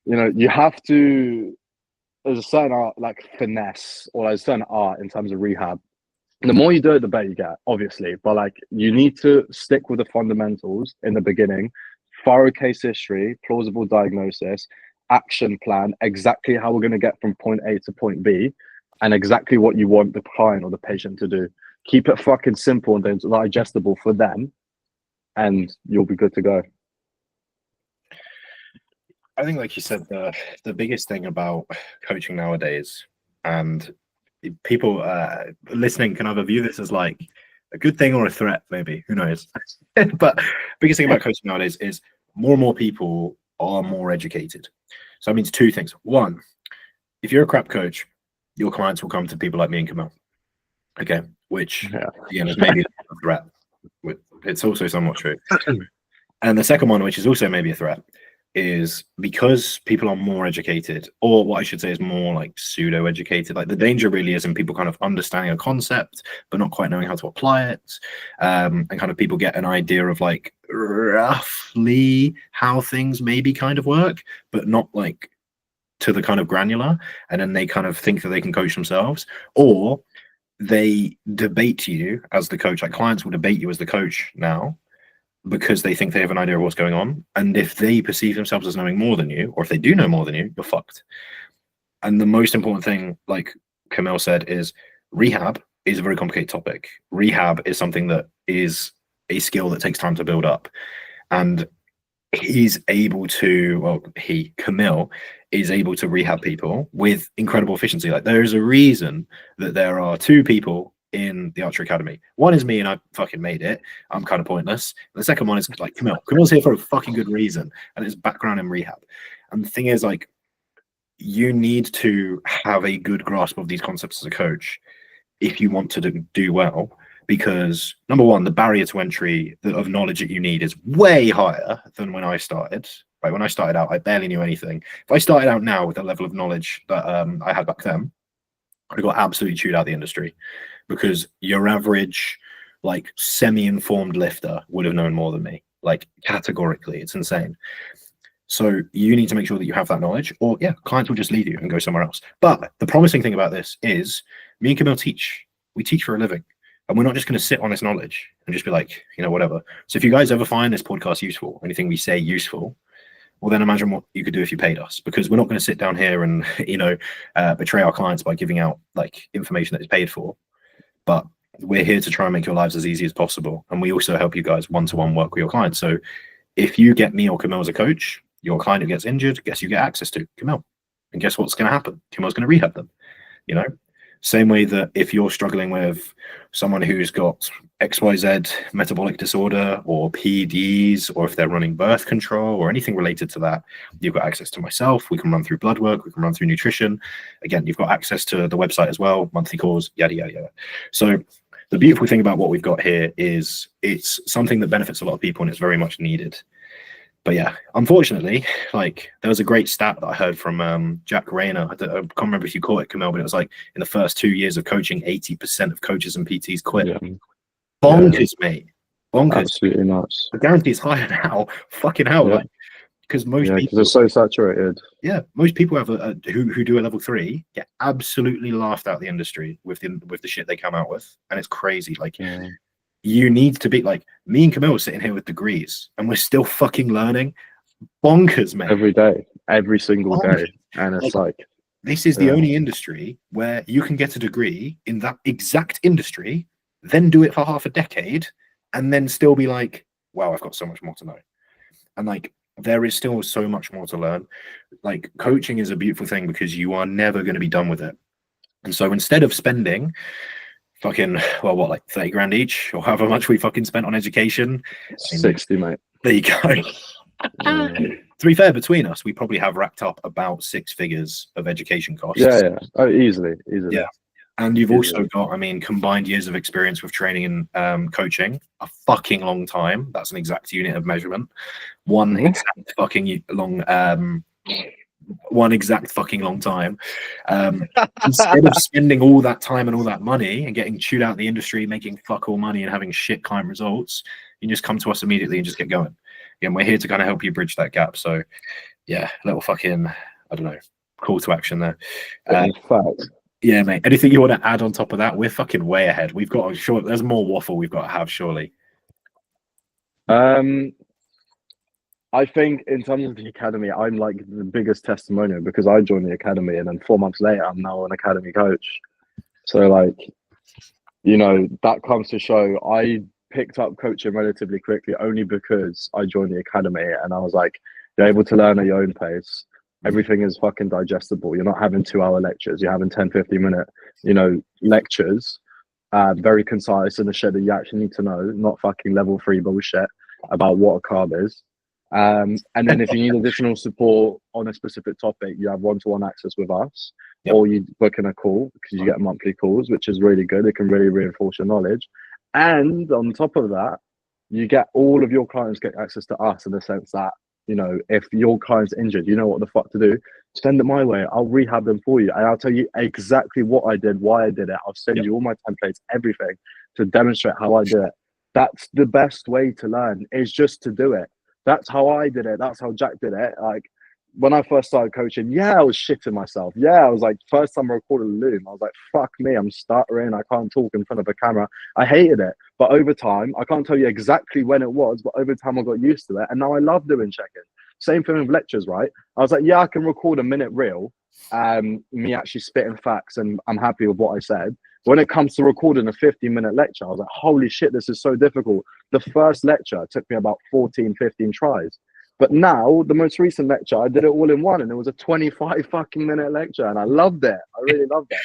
You know, you have to. There's a certain art, like finesse, or there's a certain art in terms of rehab. The more you do it, the better you get, obviously. But like, you need to stick with the fundamentals in the beginning. Thorough case history, plausible diagnosis, action plan, exactly how we're going to get from point A to point B, and exactly what you want the client or the patient to do. Keep it fucking simple and then digestible for them, and you'll be good to go. I think, like you said, the biggest thing about coaching nowadays, and people listening can either view this as like a good thing or a threat, maybe, who knows. But biggest thing about coaching nowadays is more and more people are more educated. So that means 2 things. 1, if you're a crap coach, your clients will come to people like me and Camille. Okay, which again is maybe a threat. It's also somewhat true. And the second one, which is also maybe a threat, is because people are more educated, or what I should say is more like pseudo educated. Like, the danger really is in people kind of understanding a concept but not quite knowing how to apply it, and kind of people get an idea of like roughly how things maybe kind of work, but not like to the kind of granular, and then they kind of think that they can coach themselves, or they debate you as the coach. Like, clients will debate you as the coach now because they think they have an idea of what's going on. And if they perceive themselves as knowing more than you, or if they do know more than you, you're fucked. And the most important thing, like Camille said, is rehab is a very complicated topic. Rehab is something that is a skill that takes time to build up. And Camille is able to rehab people with incredible efficiency. Like, there's a reason that there are 2 people in the Archery Academy. One is me, and I fucking made it. I'm kind of pointless. And the second one is like Camille. Camille's here for a fucking good reason, and it's background in rehab. And the thing is, like, you need to have a good grasp of these concepts as a coach if you want to do well, because number one, the barrier to entry of knowledge that you need is way higher than when I started. Right, when I started out, I barely knew anything. If I started out now with the level of knowledge that I had back then, I got absolutely chewed out the industry, because your average like semi-informed lifter would have known more than me, like categorically. It's insane. So you need to make sure that you have that knowledge, or clients will just leave you and go somewhere else. But the promising thing about this is me and Camille teach. We teach for a living, and we're not just going to sit on this knowledge and just be like, whatever. So if you guys ever find this podcast useful, anything we say useful, well, then imagine what you could do if you paid us, because we're not going to sit down here and, betray our clients by giving out like information that is paid for. But we're here to try and make your lives as easy as possible. And we also help you guys one-to-one work with your clients. So if you get me or Camille as a coach, your client who gets injured, guess you get access to Camille. And guess what's going to happen? Camille's going to rehab them, Same way that if you're struggling with someone who's got XYZ metabolic disorder or PEDs, or if they're running birth control or anything related to that, you've got access to myself. We can run through blood work. We can run through nutrition. Again, you've got access to the website as well, monthly calls, yada, yada, yada. So the beautiful thing about what we've got here is it's something that benefits a lot of people, and it's very much needed. But unfortunately, like, there was a great stat that I heard from Jack Rayner. I can't remember if you caught it, Camille, but it was like in the first 2 years of coaching, 80% of coaches and PTs quit. Yeah. Bonkers, mate. Bonkers. Absolutely nuts. The guarantee is higher now. Fucking hell. Yeah. Like, because most people, because they're so saturated. Yeah, most people have who do a level 3 get absolutely laughed out the industry with the shit they come out with, and it's crazy. Like, you need to be like me and Camille sitting here with degrees, and we're still fucking learning. Bonkers, man. Every day, every single day. And it's like this is the only industry where you can get a degree in that exact industry, then do it for half a decade, and then still be like, wow, I've got so much more to know. And like, there is still so much more to learn. Like, coaching is a beautiful thing because you are never going to be done with it. And so instead of spending fucking, like 30 grand each, or however much we fucking spent on education, 60, mate. There you go. To be fair, between us, we probably have racked up about 6 figures of education costs. Yeah. Oh, easily. Yeah. And you've also Easily. got, I mean, combined years of experience with training and coaching, a fucking long time. That's an exact unit of measurement. One exact fucking long time. Instead of spending all that time and all that money and getting chewed out the industry, making fuck all money and having shit client results, you just come to us immediately and just get going. Again, we're here to kind of help you bridge that gap. So yeah, little fucking, I don't know, call to action there. In fact, Yeah, mate. Anything you want to add on top of that? We're fucking way ahead. We've got, sure, there's more waffle we've got to have, surely. I think in terms of the academy, I'm like the biggest testimonial because I joined the academy and then 4 months later, I'm now an academy coach. So like, you know, that comes to show I picked up coaching relatively quickly only because I joined the academy and I was like, you're able to learn at your own pace. Everything is fucking digestible. You're not having 2 hour lectures. You're having 10, 15-minute, you know, lectures, very concise in the shit that you actually need to know, not fucking level 3 bullshit about what a carb is. And then if you need additional support on a specific topic, you have one-to-one access with us. Yep. Or you book in a call because you get monthly calls, which is really good. It can really reinforce your knowledge. And on top of that, you get all of your clients get access to us in the sense that, you know, if your client's injured, you know what the fuck to do. Send it my way. I'll rehab them for you. And I'll tell you exactly what I did, why I did it. I'll send you all my templates, everything to demonstrate how I did it. That's the best way to learn, is just to do it. That's how I did it. That's how Jack did it. Like, when I first started coaching, I was shitting myself. I was like, first time I recorded a loom, I was like, fuck me, I'm stuttering. I can't talk in front of a camera. I hated it. But over time, I can't tell you exactly when it was, but over time I got used to it. And now I love doing check-in. Same thing with lectures, right? I was like, I can record a minute reel, me actually spitting facts, and I'm happy with what I said. When it comes to recording a 15-minute lecture, I was like, holy shit, this is so difficult. The first lecture took me about 14, 15 tries. But now, the most recent lecture, I did it all in one, and it was a 25 fucking minute lecture, and I loved it. I really loved it.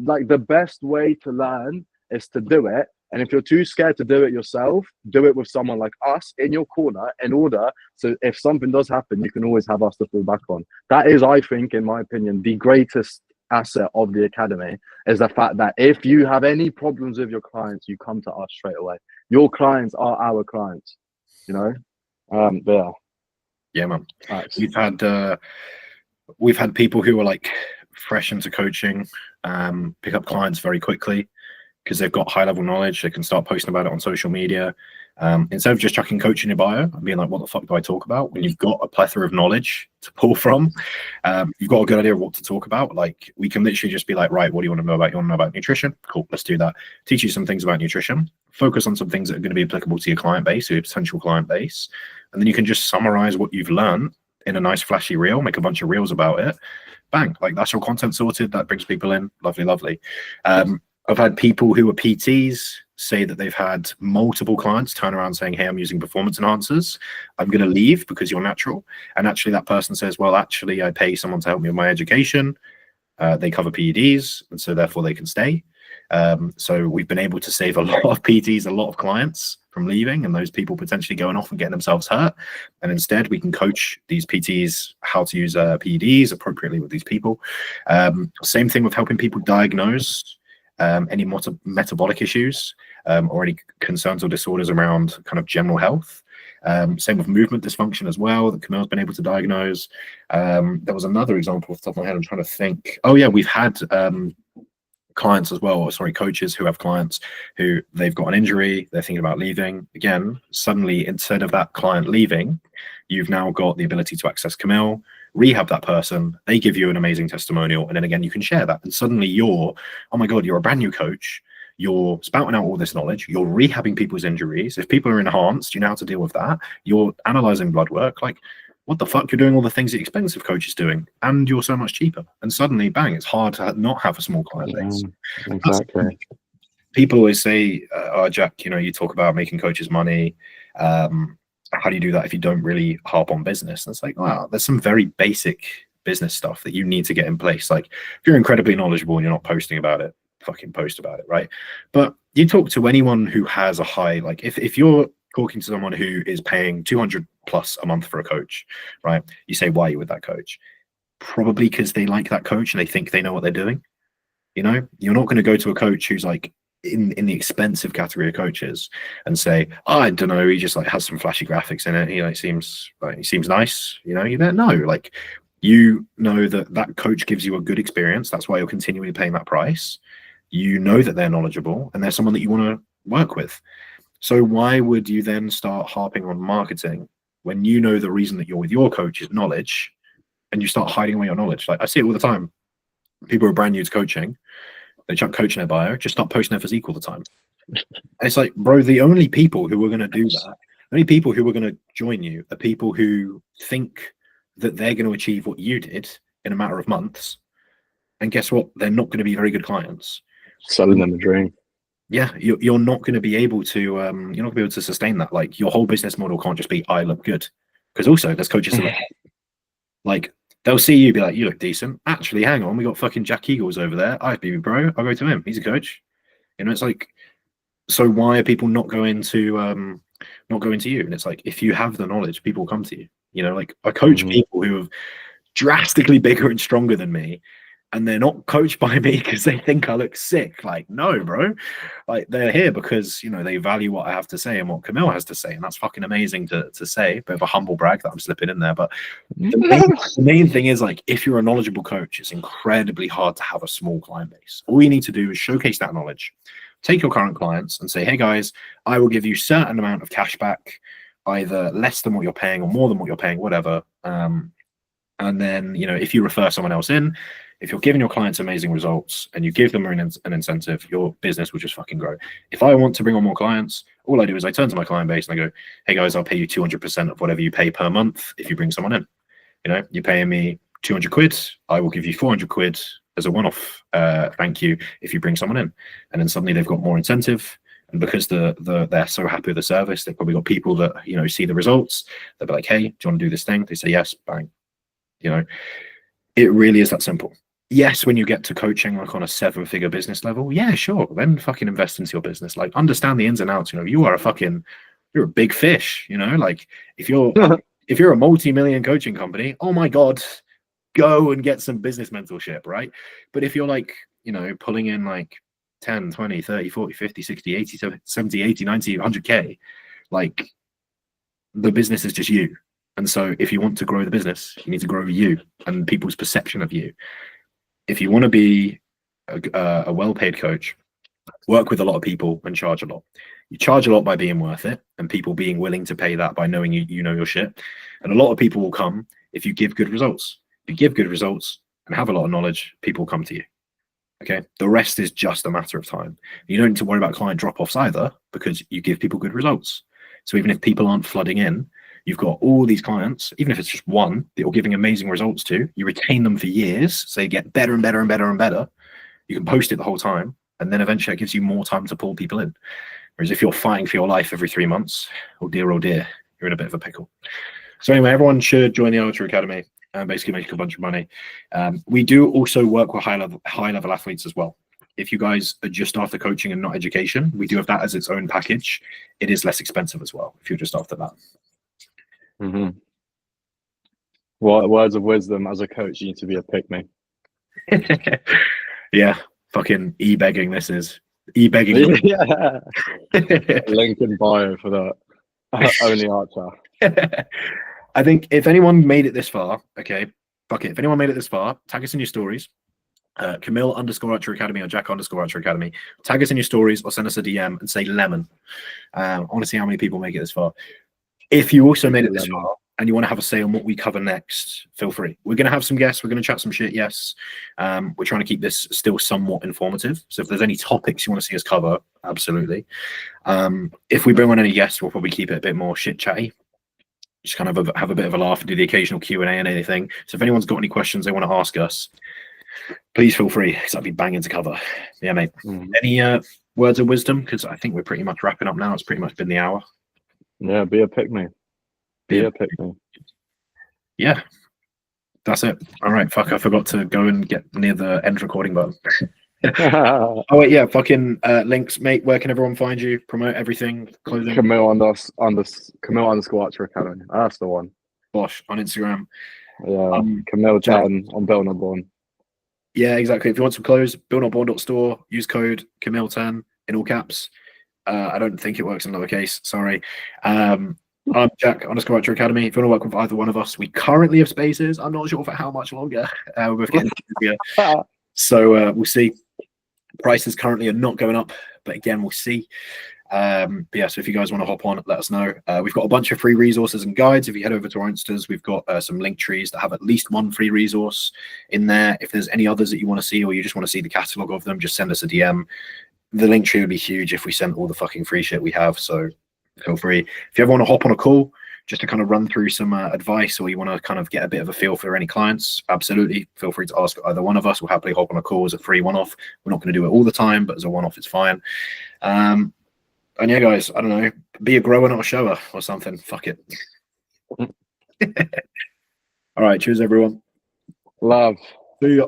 Like, the best way to learn is to do it. And if you're too scared to do it yourself, do it with someone like us in your corner in order, so if something does happen, you can always have us to fall back on. That is, I think, in my opinion, the greatest asset of the academy, is the fact that if you have any problems with your clients, you come to us straight away. Your clients are our clients, you know? Yeah, man. Nice. We've had people who are like fresh into coaching pick up clients very quickly because they've got high level knowledge. They can start posting about it on social media. Instead of just chucking coach in your bio and being like, what the fuck do I talk about? When you've got a plethora of knowledge to pull from, you've got a good idea of what to talk about. Like, we can literally just be like, right, what do you want to know about? You want to know about nutrition? Cool, let's do that. Teach you some things about nutrition. Focus on some things that are going to be applicable to your client base, or your potential client base. And then you can just summarize what you've learned in a nice flashy reel, make a bunch of reels about it. Bang, like, that's your content sorted. That brings people in. Lovely, lovely. I've had people who are PTs say that they've had multiple clients turn around saying, hey, I'm using performance enhancers. I'm going to leave because you're natural. And actually that person says, well, actually, I pay someone to help me with my education. They cover PEDs, and so therefore they can stay. So we've been able to save a lot of PTs, a lot of clients from leaving, and those people potentially going off and getting themselves hurt. And instead we can coach these PTs how to use PEDs appropriately with these people. Same thing with helping people diagnose any metabolic issues or any concerns or disorders around kind of general health. Same with movement dysfunction as well, that Camille's been able to diagnose. There was another example off the top of my head, I'm trying to think. Oh yeah, we've had clients as well, or sorry, coaches who have clients who they've got an injury, they're thinking about leaving. Again, suddenly, instead of that client leaving, you've now got the ability to access Camille, rehab that person, they give you an amazing testimonial, and then again you can share that, and suddenly you're, oh my god, you're a brand new coach, you're spouting out all this knowledge, you're rehabbing people's injuries. If people are enhanced, you know how to deal with that. You're analyzing blood work. Like, what the fuck, you're doing all the things the expensive coach is doing, and you're so much cheaper. And suddenly, bang, it's hard to not have a small client base. Exactly. People always say, oh, Jack, you know, you talk about making coaches money. How do you do that if you don't really harp on business? And it's like, wow, there's some very basic business stuff that you need to get in place. Like, if you're incredibly knowledgeable and you're not posting about it, fucking post about it, right? But you talk to anyone who has a high, like, if you're talking to someone who is paying 200 plus a month for a coach, right? You say, why are you with that coach? Probably because they like that coach and they think they know what they're doing. You know, you're not going to go to a coach who's like in the expensive category of coaches and say, oh, I don't know, he just like has some flashy graphics in it. He seems nice. You know, you don't know. Like, you know that that coach gives you a good experience. That's why you're continually paying that price. You know that they're knowledgeable and they're someone that you want to work with. So why would you then start harping on marketing when you know the reason that you're with your coach is knowledge, and you start hiding away your knowledge? Like, I see it all the time. People are brand new to coaching. They chuck coach in their bio, just start posting their physique all the time. And it's like, bro, the only people who are going to do that, the only people who are going to join you are people who think that they're going to achieve what you did in a matter of months. And guess what? They're not going to be very good clients. Selling them a dream. Yeah, you're not going to be able to you're not going to be able to sustain that. Like, your whole business model can't just be I look good, because also there's coaches that look, like, they'll see you, be like, you look decent. Actually, hang on, we got fucking Jack Eagles over there. I'd be bro. I'll go to him. He's a coach. You know, it's like, so why are people not going to you? And it's like, if you have the knowledge, people will come to you. You know, like, I coach people who are drastically bigger and stronger than me, and they're not coached by me because they think I look sick. Like, no, bro. Like, they're here because, you know, they value what I have to say and what Camille has to say, and that's fucking amazing to say. Bit of a humble brag that I'm slipping in there, but the main thing is, like, if you're a knowledgeable coach, it's incredibly hard to have a small client base. All you need to do is showcase that knowledge. Take your current clients and say, hey guys, I will give you a certain amount of cash back, either less than what you're paying or more than what you're paying, whatever. And then, you know, if you refer someone else in, if you're giving your clients amazing results and you give them an incentive, your business will just fucking grow. If I want to bring on more clients, all I do is I turn to my client base and I go, hey guys, I'll pay you 200% of whatever you pay per month if you bring someone in. You know, you're paying me 200 quid, I will give you 400 quid as a one-off thank you if you bring someone in. And then suddenly they've got more incentive. And because they're so happy with the service, they've probably got people that, you know, see the results. They'll be like, hey, do you want to do this thing? They say yes, bang. You know, it really is that simple. Yes, when you get to coaching like on a 7-figure business level, yeah, sure, then fucking invest into your business. Like, understand the ins and outs. You know, you're a big fish. You know, like, if you're a multi-million coaching company, oh my god, go and get some business mentorship, right? But if you're like, you know, pulling in like 10, 20, 30, 40, 50, 60, 80, 70, 80, 90, 100K, like, the business is just you. And so if you want to grow the business, you need to grow you and people's perception of you. If you want to be a well-paid coach, work with a lot of people and charge a lot. You charge a lot by being worth it and people being willing to pay that by knowing you know your shit. And a lot of people will come if you give good results. If you give good results and have a lot of knowledge, people will come to you. Okay, the rest is just a matter of time. You don't need to worry about client drop-offs either, because you give people good results. So even if people aren't flooding in, you've got all these clients, even if it's just one that you're giving amazing results to, you retain them for years, so you get better and better and better and better. You can post it the whole time, and then eventually it gives you more time to pull people in. Whereas if you're fighting for your life every 3 months, oh dear, you're in a bit of a pickle. So anyway, everyone should join the Amateur Academy and basically make a bunch of money. We do also work with high-level athletes as well. If you guys are just after coaching and not education, we do have that as its own package. It is less expensive as well if you're just after that. What words of wisdom as a coach? You need to be a pick me. Yeah, fucking e-begging. This is e-begging. Yeah. Link in bio for that. Only Archer. I think if anyone made it this far, okay, fuck it. If anyone made it this far, tag us in your stories. Camille_Archer Academy or Jack_Archer Academy. Tag us in your stories or send us a DM and say lemon. I want to see how many people make it this far. If you also made it this far and you want to have a say on what we cover next, feel free. We're going to have some guests. We're going to chat some shit, yes. We're trying to keep this still somewhat informative. So if there's any topics you want to see us cover, absolutely. If we bring on any guests, we'll probably keep it a bit more shit chatty. Just kind of have a bit of a laugh and do the occasional Q&A and anything. So if anyone's got any questions they want to ask us, please feel free, because I'd be banging to cover. Yeah, mate. Any words of wisdom? Because I think we're pretty much wrapping up now. It's pretty much been the hour. Yeah, be a pick me. Be a pick me. Yeah, that's it. All right, fuck, I forgot to go and get near the end recording button. Oh wait, yeah, fucking links, mate. Where can everyone find you? Promote everything. Clothing. Camille_Archer Academy. That's the one. Bosh on Instagram. Yeah, Camille chatting on BuiltNotBorn. Yeah, exactly. If you want some clothes, BuiltNotBorn.Store, use code Camille10 in all caps. I don't think it works in lowercase. Sorry. I'm Jack _Archer Academy. If you want to work with either one of us, we currently have spaces. I'm not sure for how much longer. We're both getting busier. So we'll see. Prices currently are not going up, but again, we'll see. But yeah, so if you guys want to hop on, let us know. We've got a bunch of free resources and guides. If you head over to our Instas, we've got some link trees that have at least one free resource in there. If there's any others that you want to see, or you just want to see the catalog of them, just send us a DM. The link tree would be huge if we sent all the fucking free shit we have. So feel free. If you ever want to hop on a call just to kind of run through some advice, or you want to kind of get a bit of a feel for any clients, absolutely feel free to ask either one of us. We'll happily hop on a call as a free one-off. We're not going to do it all the time, but as a one-off, it's fine. And yeah, guys, I don't know, be a grower, not a shower or something. Fuck it. All right. Cheers, everyone. Love. See ya.